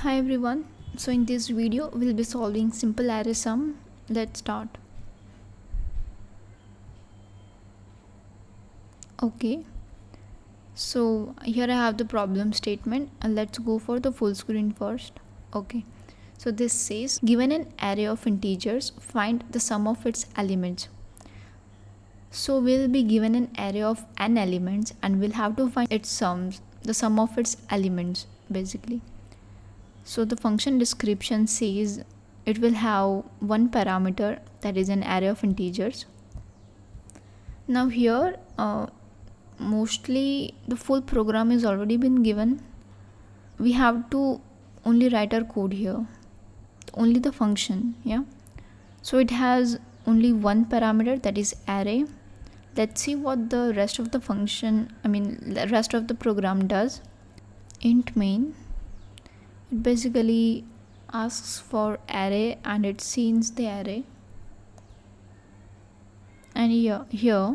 Hi everyone. So in this video we'll be solving simple array sum. Let's start. Okay. So here I have the problem statement and let's go for the full screen first. Okay. So this says given an array of integers, find the sum of its elements. So we'll be given an array of n elements and we'll have to find its sums, the sum of its elements basically. So the function description says it will have one parameter, that is an array of integers. Now here mostly the full program is already been given. We have to only write our code here, only the function. Yeah, so it has only one parameter, that is array. Let's see what the rest of the the rest of the program does. Int main, it basically asks for array and it sees the array, and here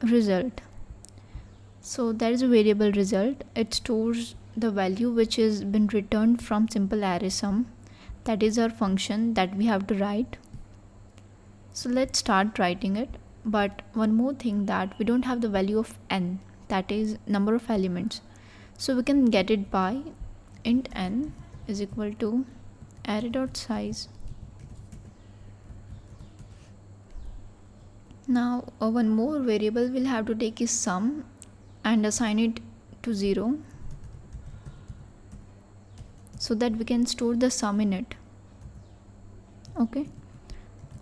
result. So there is a variable result. It stores the value which is been returned from simple array sum. That is our function that we have to write. So let's start writing it. But one more thing, that we don't have the value of n, that is number of elements. So we can get it by int n is equal to array.size. Now one more variable we'll have to take is sum and assign it to 0 so that we can store the sum in it. Okay,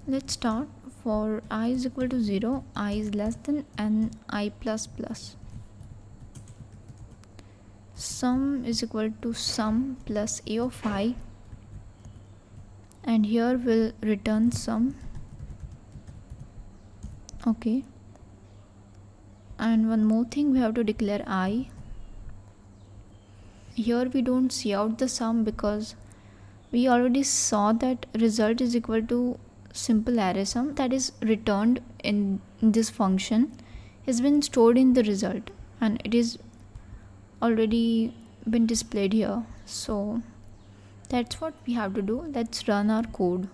let's start. For I is equal to 0, I is less than n, I plus plus. Sum is equal to sum plus a of I, and here we'll return sum. Okay, and one more thing, we have to declare I. Here we don't see out the sum because we already saw that result is equal to simple array sum, that is returned in this function, has been stored in the result and it is already been displayed here. So that's what we have to do. Let's run our code.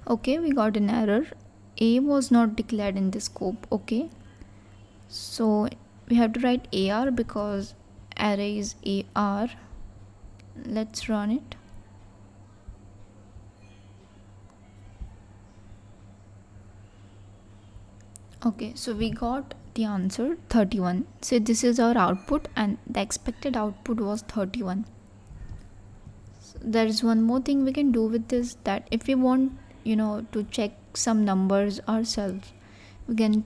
Okay, we got an error. A was not declared in the scope. Okay, so we have to write AR because array is AR. Let's run it. Okay, so we got the answer 31. So this is our output and the expected output was 31. So there is one more thing we can do with this, that if we want to check some numbers ourselves, we can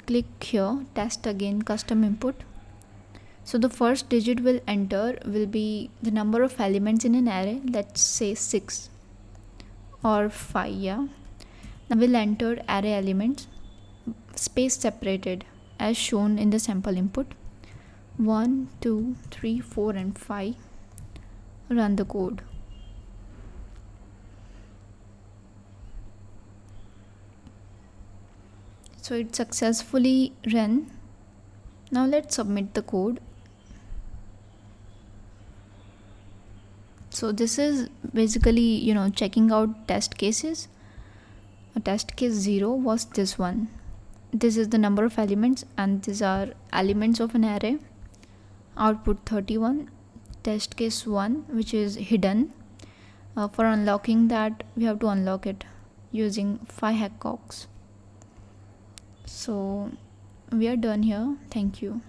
click here, test again, custom input. So the first digit will enter will be the number of elements in an array, let's say 6 or 5. Yeah, now we'll enter array elements space separated as shown in the sample input, 1 2 3 4 and 5. Run the code. So it successfully ran. Now let's submit the code. So this is basically checking out test cases. A test case 0 was this one. This is the number of elements and these are elements of an array. Output 31. Test case 1, which is hidden. For unlocking that, we have to unlock it using 5 hashcocks. So we are done here. Thank you.